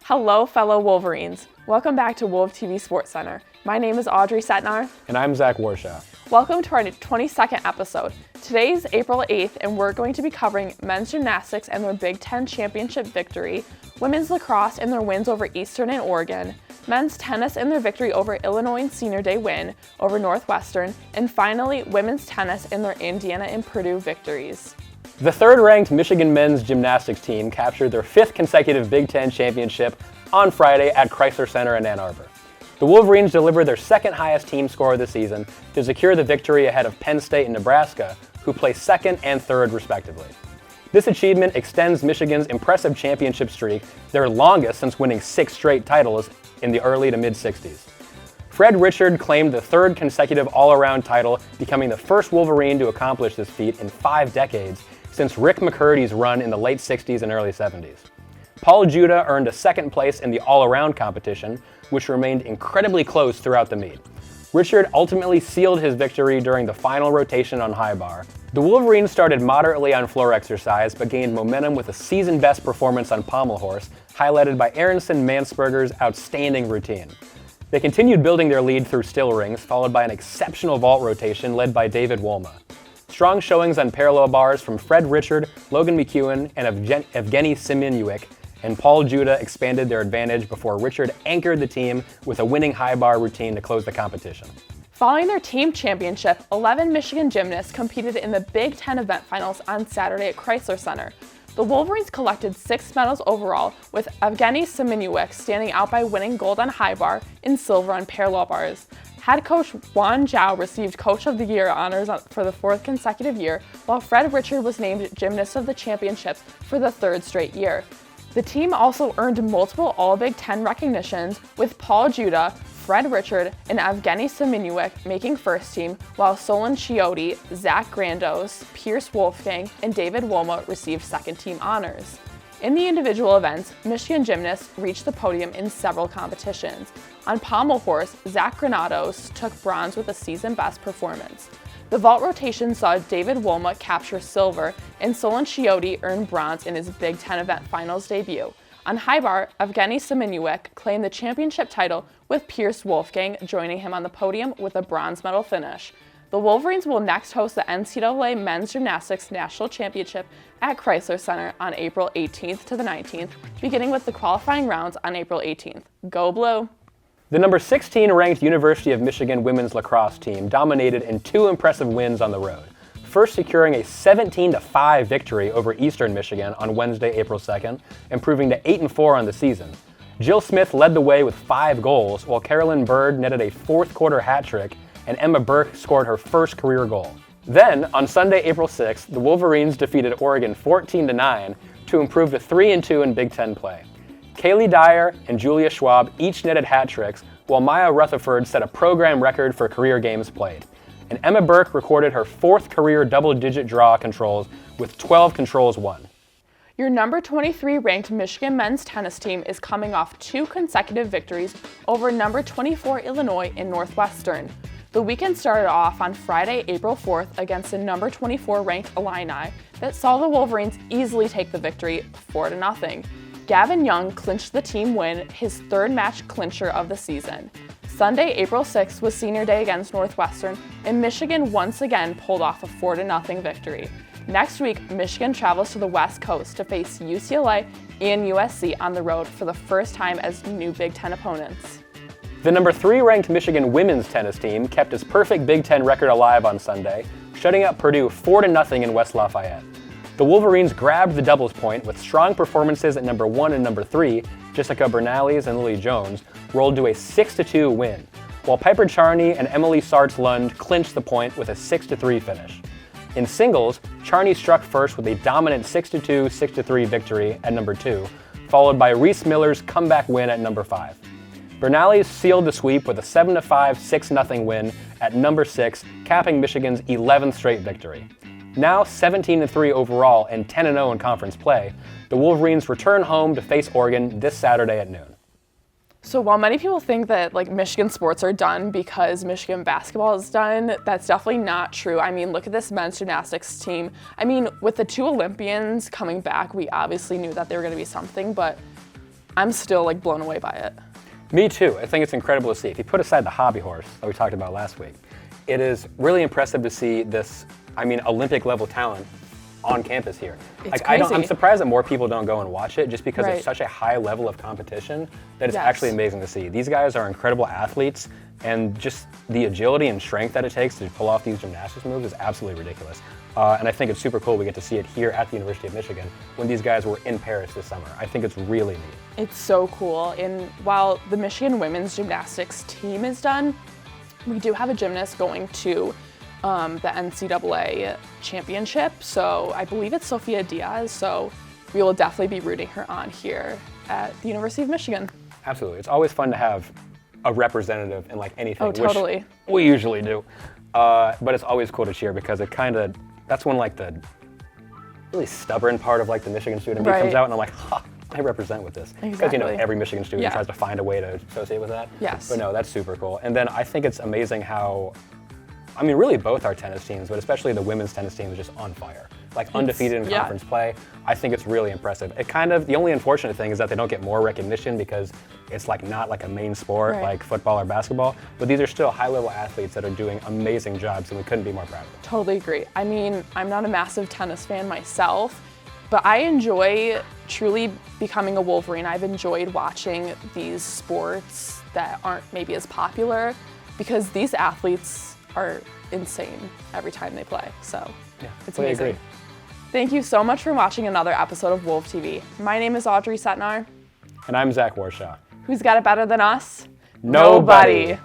Hello, fellow Wolverines. Welcome back to Wolv TV SportsCenter. My name is Audrey Setnar. And I'm Zach Warshaw. Welcome to our 22nd episode. Today's April 8th, and we're going to be covering men's gymnastics and their Big 10 Championship victory, women's lacrosse and their wins over Eastern and Oregon, men's tennis and their victory over Illinois and Senior Day win over Northwestern, and finally, women's tennis and their Indiana and Purdue victories. The third-ranked Michigan men's gymnastics team captured their fifth consecutive Big 10 championship on Friday at Chrysler Center in Ann Arbor. The Wolverines delivered their second highest team score of the season to secure the victory ahead of Penn State and Nebraska, who placed second and third respectively. This achievement extends Michigan's impressive championship streak, their longest since winning 6 straight titles in the early to mid-60s. Fred Richard claimed the third consecutive all-around title, becoming the first Wolverine to accomplish this feat in 5 decades since Rick McCurdy's run in the late 60s and early 70s. Paul Judah earned a second place in the all-around competition, which remained incredibly close throughout the meet. Richard ultimately sealed his victory during the final rotation on high bar. The Wolverines started moderately on floor exercise, but gained momentum with a season-best performance on pommel horse, highlighted by Aronson Mansberger's outstanding routine. They continued building their lead through still rings, followed by an exceptional vault rotation led by David Wolma. Strong showings on parallel bars from Fred Richard, Logan McEwen, and Evgeny Semyonuk, and Paul Judah expanded their advantage before Richard anchored the team with a winning high bar routine to close the competition. Following their team championship, 11 Michigan gymnasts competed in the Big 10 event finals on Saturday at Chrysler Center. The Wolverines collected 6 medals overall, with Evgeny Semyonuk standing out by winning gold on high bar and silver on parallel bars. Head coach Juan Zhao received Coach of the Year honors for the 4th consecutive year, while Fred Richard was named Gymnast of the Championships for the 3rd straight year. The team also earned multiple All-Big 10 recognitions, with Paul Judah, Fred Richard, and Evgeny Semyonuk making first team, while Solon Chiotti, Zach Grandos, Pierce Wolfgang, and David Wolma received second team honors. In the individual events, Michigan gymnasts reached the podium in several competitions. On pommel horse, Zach Granados took bronze with a season-best performance. The vault rotation saw David Wolma capture silver, and Solon Chiotti earn bronze in his Big 10 event finals debut. On high bar, Evgeny Semyonuk claimed the championship title, with Pierce Wolfgang joining him on the podium with a bronze medal finish. The Wolverines will next host the NCAA Men's Gymnastics National Championship at Chrysler Center on April 18th to the 19th, beginning with the qualifying rounds on April 18th. Go Blue! The number 16 ranked University of Michigan women's lacrosse team dominated in 2 impressive wins on the road, first securing a 17-5 victory over Eastern Michigan on Wednesday, April 2nd, improving to 8-4 on the season. Jill Smith led the way with 5 goals, while Carolyn Bird netted a 4th quarter hat trick, and Emma Burke scored her first career goal. Then, on Sunday, April 6th, the Wolverines defeated Oregon 14-9 to improve to 3-2 in Big 10 play. Kaylee Dyer and Julia Schwab each netted hat tricks, while Maya Rutherford set a program record for career games played. And Emma Burke recorded her 4th career double-digit draw controls with 12 controls won. Your number 23 ranked Michigan men's tennis team is coming off 2 consecutive victories over number 24 Illinois and Northwestern. The weekend started off on Friday, April 4th against the number 24 ranked Illini that saw the Wolverines easily take the victory 4-0. Gavin Jeung clinched the team win, his 3rd match clincher of the season. Sunday, April 6th was Senior Day against Northwestern, and Michigan once again pulled off a 4-0 victory. Next week, Michigan travels to the West Coast to face UCLA and USC on the road for the first time as new Big 10 opponents. The number 3 ranked Michigan women's tennis team kept its perfect Big 10 record alive on Sunday, shutting out Purdue 4-0 in West Lafayette. The Wolverines grabbed the doubles point with strong performances at number 1 and number 3, Jessica Bernales and Lily Jones, rolled to a 6-2 win, while Piper Charney and Emily Sartz-Lund clinched the point with a 6-3 finish. In singles, Charney struck first with a dominant 6-2, 6-3 victory at number 2, followed by Reese Miller's comeback win at number 5. Bernales sealed the sweep with a 7-5, 6-0 win at number 6, capping Michigan's 11th straight victory. Now 17-3 overall and 10-0 in conference play, the Wolverines return home to face Oregon this Saturday at noon. So while many people think that Michigan sports are done because Michigan basketball is done, that's definitely not true. I mean, look at this men's gymnastics team. I mean, with the 2 Olympians coming back, we obviously knew that they were going to be something, but I'm still like blown away by it. Me too. I think it's incredible to see. If you put aside the hobby horse that we talked about last week, it is really impressive to see this, Olympic level talent on campus here. It's crazy. I'm surprised that more people don't go and watch it just because Right. it's such a high level of competition that it's Yes. actually amazing to see. These guys are incredible athletes, and just the agility and strength that it takes to pull off these gymnastics moves is absolutely ridiculous. And I think it's super cool we get to see it here at the University of Michigan when these guys were in Paris this summer. I think it's really neat. It's so cool. And while the Michigan women's gymnastics team is done, we do have a gymnast going to the NCAA championship. So I believe it's Sophia Diaz. So we will definitely be rooting her on here at the University of Michigan. Absolutely. It's always fun to have a representative in like anything, Oh, totally. which we usually do. But it's always cool to cheer because that's when like the really stubborn part of like the Michigan student beat Right. comes out, and I'm like, ha, I represent with this. Because Exactly. every Michigan student Yeah. tries to find a way to associate with that. Yes. But no, that's super cool. And then I think it's amazing how, really both our tennis teams, but especially the women's tennis team is just on fire. Like undefeated in yeah. conference play. I think it's really impressive. The only unfortunate thing is that they don't get more recognition because it's like not like a main sport Right. like football or basketball, but these are still high-level athletes that are doing amazing jobs, and we couldn't be more proud of them. Totally agree. I'm not a massive tennis fan myself, but I enjoy truly becoming a Wolverine. I've enjoyed watching these sports that aren't maybe as popular because these athletes are insane every time they play. So Yeah, it's fully amazing. agree. Thank you so much for watching another episode of Wolf TV. My name is Audrey Setnar. And I'm Zach Warshaw. Who's got it better than us? Nobody.